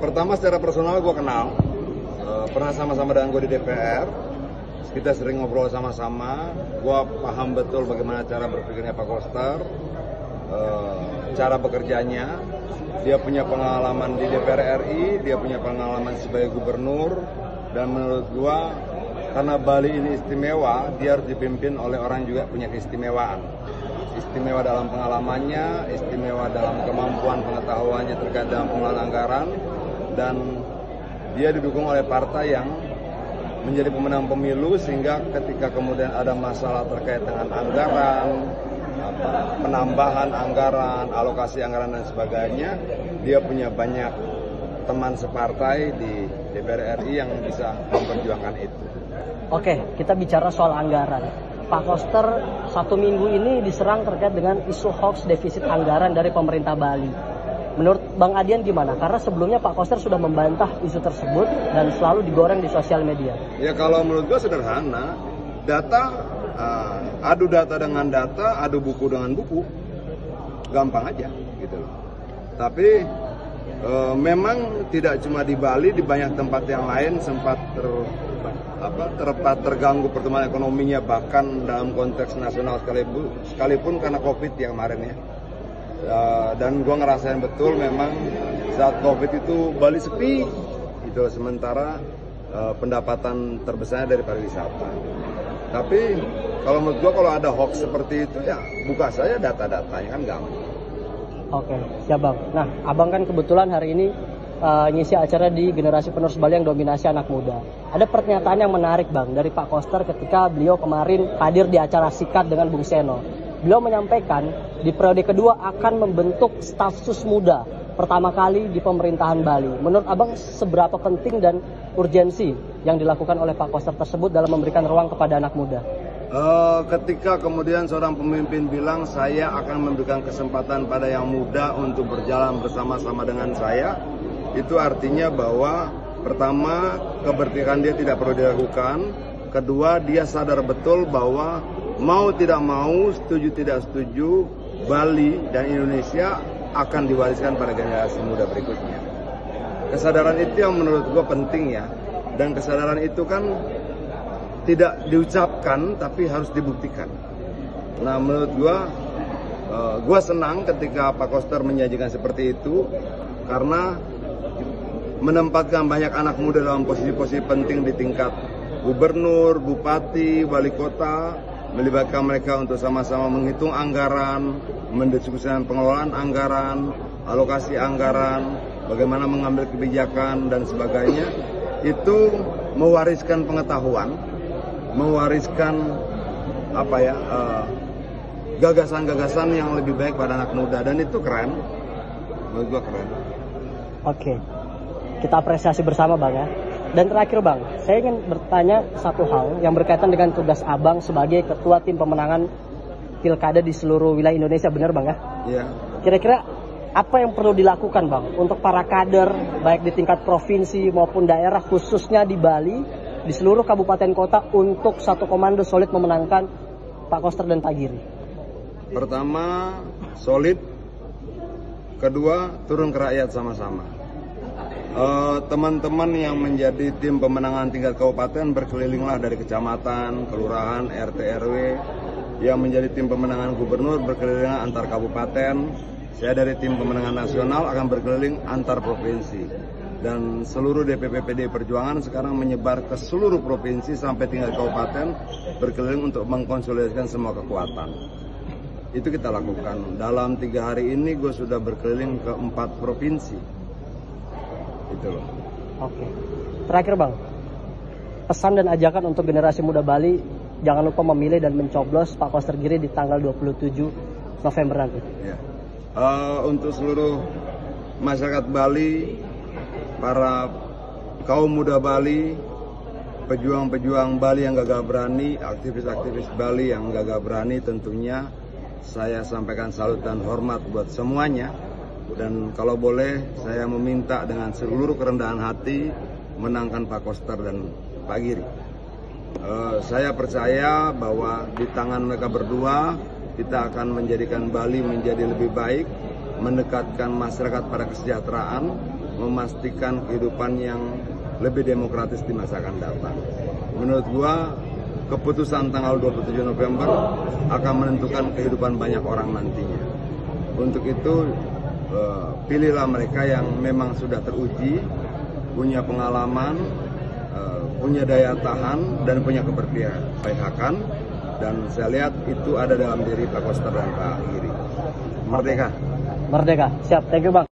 Pertama secara personal gue kenal, pernah sama-sama dengan gue di DPR, kita sering ngobrol sama-sama, gue paham betul bagaimana cara berpikirnya Pak Koster, cara bekerjanya, dia punya pengalaman di DPR RI, dia punya pengalaman sebagai gubernur, dan menurut gue karena Bali ini istimewa, dia harus dipimpin oleh orang juga punya keistimewaan. Istimewa dalam pengalamannya, istimewa dalam kemampuan pengetahuannya terkait dengan pengelolaan anggaran, dan dia didukung oleh partai yang menjadi pemenang pemilu, sehingga ketika kemudian ada masalah terkait dengan anggaran, penambahan anggaran, alokasi anggaran dan sebagainya, dia punya banyak teman separtai di DPR RI yang bisa memperjuangkan itu. Oke, kita bicara soal anggaran. Pak Koster 1 minggu ini diserang terkait dengan isu hoax defisit anggaran dari pemerintah Bali. Menurut Bang Adian gimana? Karena sebelumnya Pak Koster sudah membantah isu tersebut dan selalu digoreng di sosial media. Ya kalau menurut gue sederhana, data, adu data dengan data, adu buku dengan buku, gampang aja gitu loh. Tapi memang tidak cuma di Bali, di banyak tempat yang lain sempat terganggu pertumbuhan ekonominya, bahkan dalam konteks nasional sekalipun karena COVID yang kemarin ya. Dan gue ngerasain betul memang saat COVID itu Bali sepi gitu, sementara pendapatan terbesarnya dari pariwisata. Tapi kalau menurut gue kalau ada hoax seperti itu ya buka saja data-datanya, kan gampang. Oke, siap Bang. Nah, Abang kan kebetulan hari ini ngisi acara di Generasi Penerus Bali yang dominasi anak muda. Ada pernyataan yang menarik Bang dari Pak Koster ketika beliau kemarin hadir di acara Sikat dengan Bung Seno. Beliau menyampaikan di periode kedua akan membentuk stafsus muda pertama kali di pemerintahan Bali. Menurut Abang seberapa penting dan urgensi yang dilakukan oleh Pak Koster tersebut dalam memberikan ruang kepada anak muda? Ketika kemudian seorang pemimpin bilang saya akan memberikan kesempatan pada yang muda untuk berjalan bersama-sama dengan saya, itu artinya bahwa pertama keberpihakan dia tidak perlu dilakukan, kedua dia sadar betul bahwa mau tidak mau, setuju tidak setuju, Bali dan Indonesia akan diwariskan pada generasi muda berikutnya. Kesadaran itu yang menurut gue penting ya, dan kesadaran itu kan tidak diucapkan tapi harus dibuktikan. Nah menurut gue senang ketika Pak Koster menyajikan seperti itu, karena menempatkan banyak anak muda dalam posisi-posisi penting di tingkat gubernur, bupati, wali kota, melibatkan mereka untuk sama-sama menghitung anggaran, mendiskusikan pengelolaan anggaran, alokasi anggaran, bagaimana mengambil kebijakan dan sebagainya. Itu mewariskan pengetahuan, mewariskan gagasan-gagasan yang lebih baik pada anak muda, dan itu keren, menurut gua keren. Oke, kita apresiasi bersama Bang ya. Dan terakhir Bang, saya ingin bertanya satu hal yang berkaitan dengan tugas Abang sebagai ketua tim pemenangan pilkada di seluruh wilayah Indonesia, benar Bang ya? Iya. Kira-kira apa yang perlu dilakukan Bang untuk para kader baik di tingkat provinsi maupun daerah, khususnya di Bali, di seluruh kabupaten kota, untuk satu komando solid memenangkan Pak Koster dan Pak Giri? Pertama, solid. Kedua, turun ke rakyat sama-sama. Teman-teman yang menjadi tim pemenangan tingkat kabupaten berkelilinglah dari kecamatan, kelurahan, RT, RW. Yang menjadi tim pemenangan gubernur berkeliling antar kabupaten. Saya dari tim pemenangan nasional akan berkeliling antar provinsi. Dan seluruh DPP PD Perjuangan sekarang menyebar ke seluruh provinsi sampai tingkat kabupaten, berkeliling untuk mengkonsolidasikan semua kekuatan. Itu kita lakukan. Dalam 3 hari ini gue sudah berkeliling ke 4 provinsi. Itu loh. Oke. Terakhir Bang, pesan dan ajakan untuk generasi muda Bali, jangan lupa memilih dan mencoblos Pak Koster Giri di tanggal 27 November nanti. Ya. Untuk seluruh masyarakat Bali, para kaum muda Bali, pejuang-pejuang Bali yang gagah berani, aktivis-aktivis Bali yang gagah berani, tentunya saya sampaikan salut dan hormat buat semuanya. Dan kalau boleh saya meminta dengan seluruh kerendahan hati menangkan Pak Koster dan Pak Giri. Saya percaya bahwa di tangan mereka berdua kita akan menjadikan Bali menjadi lebih baik, mendekatkan masyarakat pada kesejahteraan, memastikan kehidupan yang lebih demokratis di masa akan datang. Menurut gua, keputusan tanggal 27 November akan menentukan kehidupan banyak orang nantinya. Untuk itu, pilihlah mereka yang memang sudah teruji, punya pengalaman, punya daya tahan, dan punya keberpihakan. Dan saya lihat itu ada dalam diri Pak Koster dan Pak Giri. Merdeka. Merdeka. Siap, thank you Bang.